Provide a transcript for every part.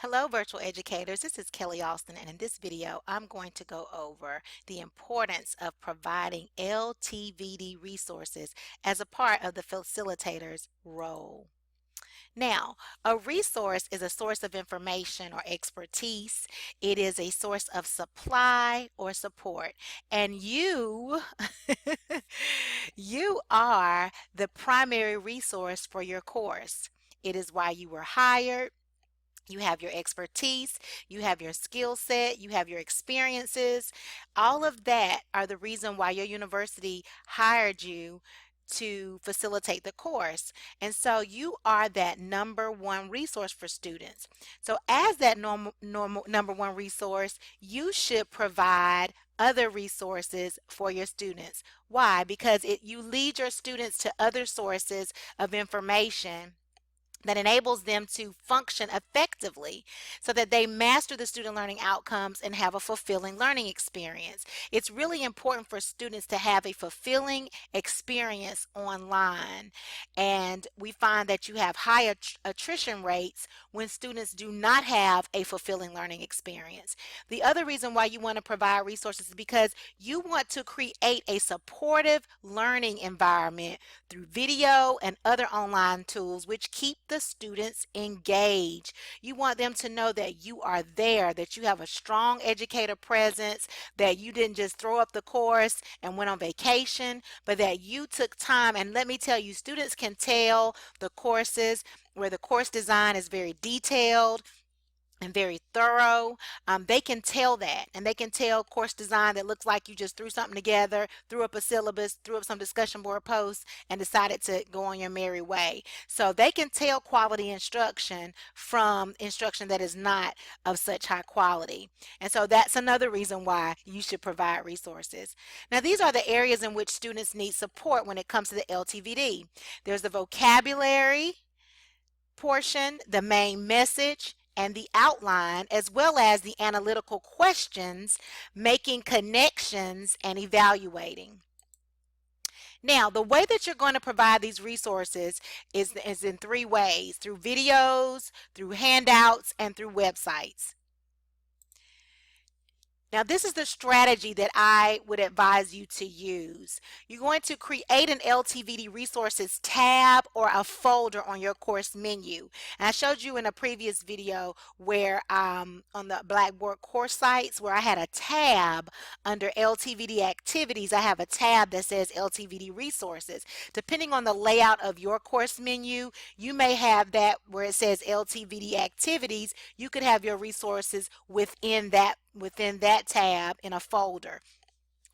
Hello, virtual educators. This is Kelly Austin, and in this video, I'm going to go over the importance of providing LTVD resources as a part of the facilitator's role. Now, a resource is a source of information or expertise. It is a source of supply or support. And you are the primary resource for your course. It is why you were hired. You have your expertise, you have your skill set, you have your experiences. All of that are the reason why your university hired you to facilitate the course. And so you are that number one resource for students. So as that normal number one resource, you should provide other resources for your students. Why? Because you lead your students to other sources of information that enables them to function effectively so that they master the student learning outcomes and have a fulfilling learning experience. It's really important for students to have a fulfilling experience online. And we find that you have high attrition rates when students do not have a fulfilling learning experience. The other reason why you want to provide resources is because you want to create a supportive learning environment through video and other online tools which keep the students engaged. You want them to know that you are there, that you have a strong educator presence, that you didn't just throw up the course and went on vacation, but that you took time. And let me tell you, students can tell the courses where the course design is very detailed and very thorough. They can tell that, and they can tell course design that looks like you just threw something together, threw up a syllabus, threw up some discussion board posts, and decided to go on your merry way. So they can tell quality instruction from instruction that is not of such high quality. And so that's another reason why you should provide resources. Now, these are the areas in which students need support when it comes to the LTVD. There's the vocabulary portion, the main message, and the outline, as well as the analytical questions, making connections and evaluating. Now, the way that you're going to provide these resources is in three ways: through videos, through handouts, and through websites. Now, this is the strategy that I would advise you to use. You're going to create an LTVD resources tab or a folder on your course menu. And I showed you in a previous video where on the Blackboard course sites where I had a tab under LTVD activities. I have a tab that says LTVD resources. Depending on the layout of your course menu, you may have that where it says LTVD activities. You could have your resources within that tab in a folder.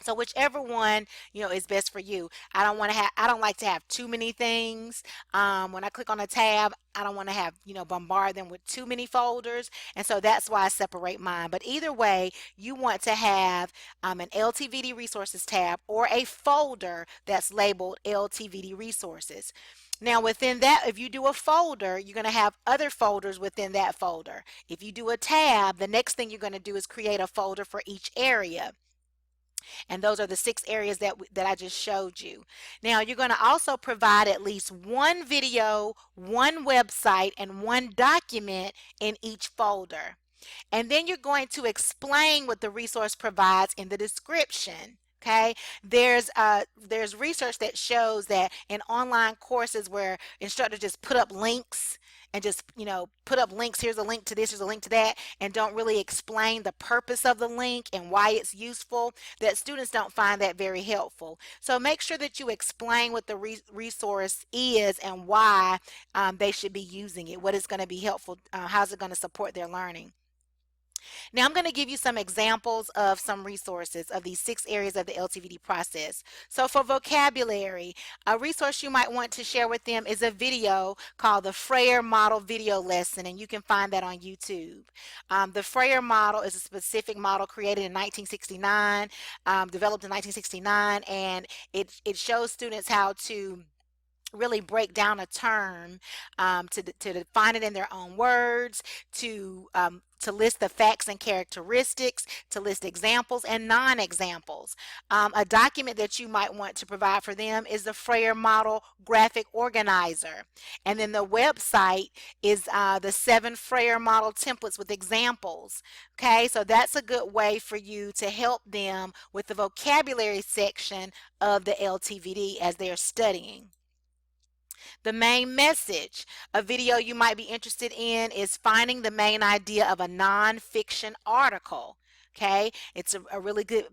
So whichever one is best for you. I don't like to have too many things. When I click on a tab, I don't want to have bombard them with too many folders, and so that's why I separate mine. But either way, you want to have an LTVD resources tab or a folder that's labeled LTVD resources. Now within that, if you do a folder, you're going to have other folders within that folder. If you do a tab, the next thing you're going to do is create a folder for each area. And those are the 6 areas that I just showed you. Now you're going to also provide at least one video, one website, and one document in each folder. And then you're going to explain what the resource provides in the description. Okay, there's research that shows that in online courses where instructors just put up links and just put up links, here's a link to this, here's a link to that, and don't really explain the purpose of the link and why it's useful, that students don't find that very helpful. So make sure that you explain what the resource is and why they should be using it, what is going to be helpful, how's it going to support their learning. Now I'm going to give you some examples of some resources of these 6 areas of the LTVD process. So for vocabulary, a resource you might want to share with them is a video called the Freyer Model Video Lesson, and you can find that on YouTube. The Freyer model is a specific model created in 1969, developed in 1969, and it shows students how to really break down a term, to define it in their own words, to list the facts and characteristics, to list examples and non-examples. A document that you might want to provide for them is the Frayer Model Graphic Organizer. And then the website is the 7 Frayer Model templates with examples. Okay, so that's a good way for you to help them with the vocabulary section of the LTVD as they're studying. The main message, a video you might be interested in is finding the main idea of a nonfiction article. Okay, it's a really good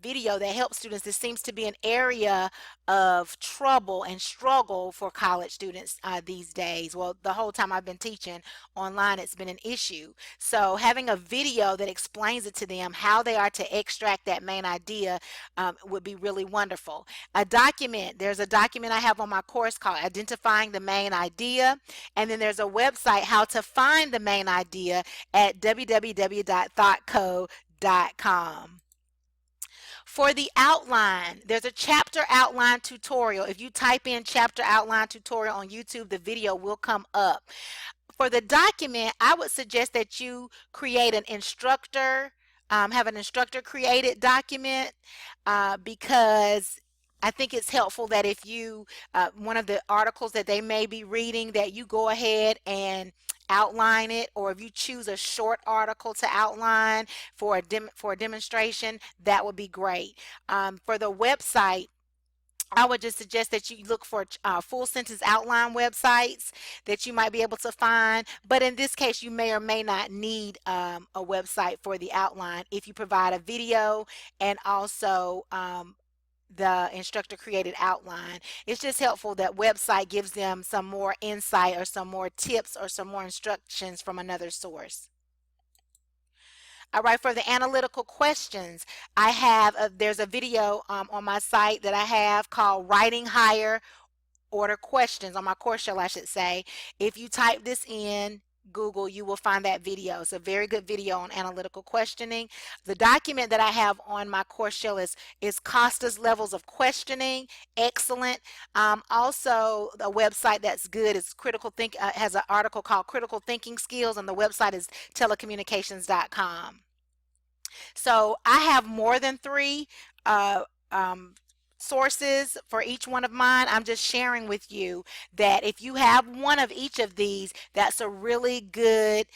video that helps students. This seems to be an area of trouble and struggle for college students these days. Well, the whole time I've been teaching online, it's been an issue. So having a video that explains it to them, how they are to extract that main idea, would be really wonderful. A document, there's a document I have on my course called Identifying the Main Idea, and then there's a website, How to Find the Main Idea, at www.thoughtco.com. For the outline, there's a chapter outline tutorial. If you type in chapter outline tutorial on YouTube, the video will come up. For the document, I would suggest that you create an instructor, have an instructor created document, because I think it's helpful that if you, one of the articles that they may be reading, that you go ahead and outline it, or if you choose a short article to outline for a demonstration, that would be great. For the website, I would just suggest that you look for full sentence outline websites that you might be able to find. But in this case, you may or may not need a website for the outline if you provide a video and also the instructor created outline. It's just helpful that website gives them some more insight or some more tips or some more instructions from another source. All right, for the analytical questions, I have there's a video on my site that I have called Writing Higher Order Questions, on my course shell, I should say. If you type this in Google, you will find that video. It's a very good video on analytical questioning. The document that I have on my course shell is Costa's Levels of Questioning. Excellent. Also, a website that's good is has an article called Critical Thinking Skills, and the website is telecommunications.com. So I have more than 3 uh, um, sources for each one of mine. I'm just sharing with you that if you have one of each of these, that's a really good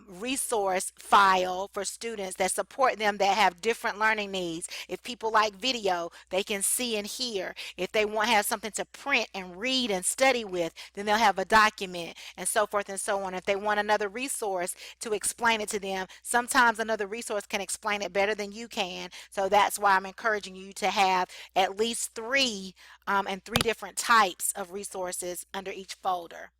resource file for students that support them that have different learning needs. If people like video, they can see and hear. If they want to have something to print and read and study with, then they'll have a document, and so forth and so on. If they want another resource to explain it to them, sometimes another resource can explain it better than you can. So that's why I'm encouraging you to have at least 3 and 3 different types of resources under each folder.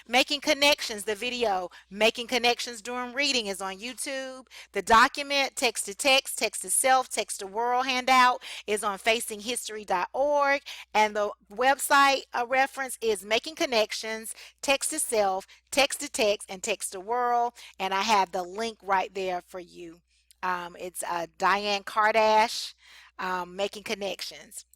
Making Connections, the video Making Connections During Reading, is on YouTube. The document Text to Text, Text to Self, Text to World handout is on facinghistory.org, and the website reference is Making Connections, Text to Self, Text to Text, and Text to World, and I have the link right there for you. It's Diane Kardash, Making Connections.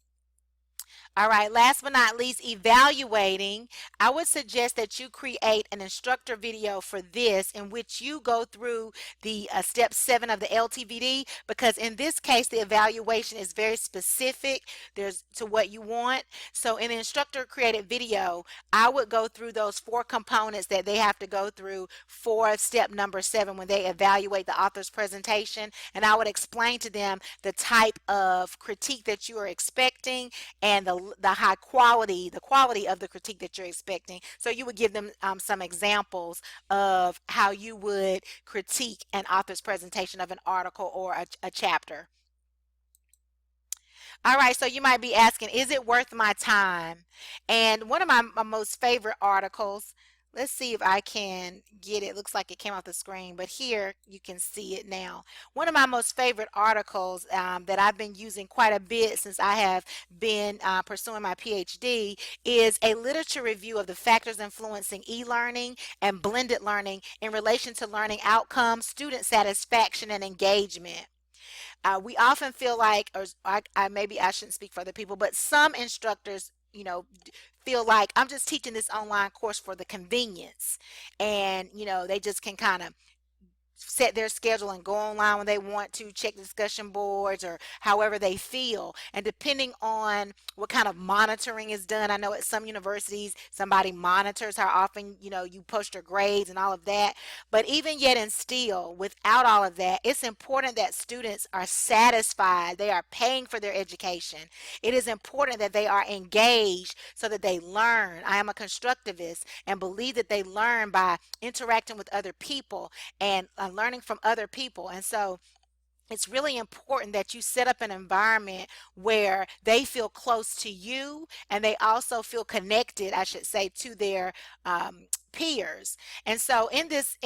All right, last but not least, evaluating. I would suggest that you create an instructor video for this, in which you go through the step 7 of the LTVD, because in this case, the evaluation is very specific to what you want. So in the instructor created video, I would go through those 4 components that they have to go through for step number 7 when they evaluate the author's presentation, and I would explain to them the type of critique that you are expecting and the high quality, the quality of the critique that you're expecting. So you would give them some examples of how you would critique an author's presentation of an article or a chapter. All right, so you might be asking, is it worth my time? And one of my most favorite articles, let's see if I can get it. Looks like it came off the screen, but here you can see it now. One of my most favorite articles that I've been using quite a bit since I have been pursuing my PhD is a literature review of the factors influencing e-learning and blended learning in relation to learning outcomes, student satisfaction, and engagement. We often feel like, or maybe I shouldn't speak for other people, but some instructors, feel like I'm just teaching this online course for the convenience, and they just can kind of set their schedule and go online when they want to, check discussion boards or however they feel. And depending on what kind of monitoring is done, I know at some universities somebody monitors how often you post your grades and all of that. But even yet and still, without all of that, it's important that students are satisfied. They are paying for their education. It is important that they are engaged so that they learn. I am a constructivist and believe that they learn by interacting with other people and learning from other people. And so it's really important that you set up an environment where they feel close to you and they also feel connected, I should say, to their peers. And so in this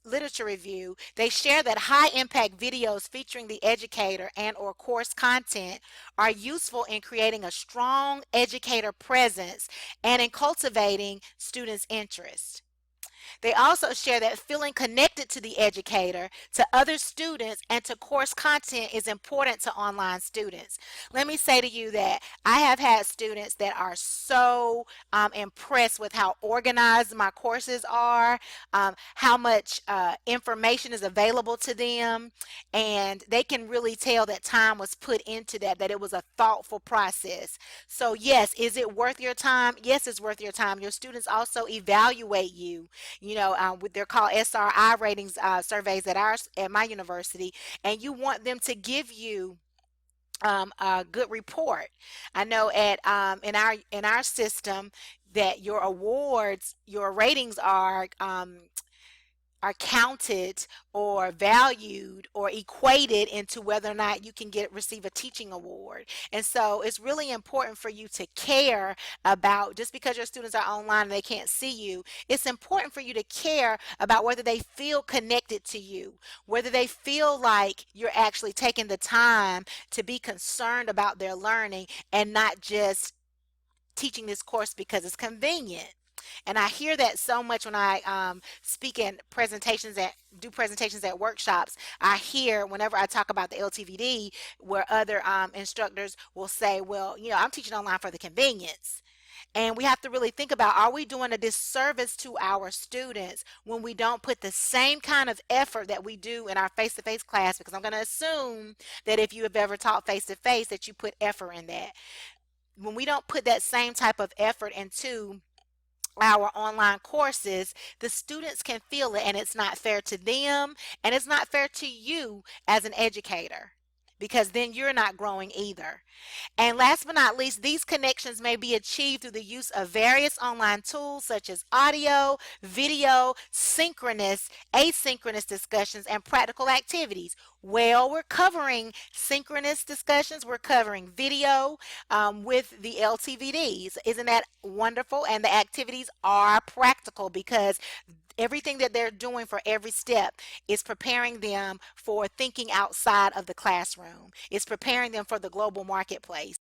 literature review, they share that high impact videos featuring the educator and or course content are useful in creating a strong educator presence and in cultivating students' interest. They also share that feeling connected to the educator, to other students, and to course content is important to online students. Let me say to you that I have had students that are so impressed with how organized my courses are, how much information is available to them, and they can really tell that time was put into that it was a thoughtful process. So yes, is it worth your time? Yes, it's worth your time. Your students also evaluate you. They're called SRI ratings surveys at my university, and you want them to give you a good report. I know at in our system that your awards, your ratings are counted or valued or equated into whether or not you can receive a teaching award. And so it's really important for you to care about, just because your students are online and they can't see you, it's important for you to care about whether they feel connected to you, whether they feel like you're actually taking the time to be concerned about their learning and not just teaching this course because it's convenient. And I hear that so much when I speak in presentations do presentations at workshops. I hear whenever I talk about the LTVD where other instructors will say, well, I'm teaching online for the convenience. And we have to really think about, are we doing a disservice to our students when we don't put the same kind of effort that we do in our face-to-face class? Because I'm going to assume that if you have ever taught face-to-face that you put effort in that. When we don't put that same type of effort into our online courses, the students can feel it, and it's not fair to them, and it's not fair to you as an educator, because then you're not growing either. And last but not least, these connections may be achieved through the use of various online tools such as audio, video, synchronous, asynchronous discussions, and practical activities. Well, we're covering synchronous discussions, we're covering video with the LTVDs. Isn't that wonderful? And the activities are practical because everything that they're doing for every step is preparing them for thinking outside of the classroom. It's preparing them for the global marketplace.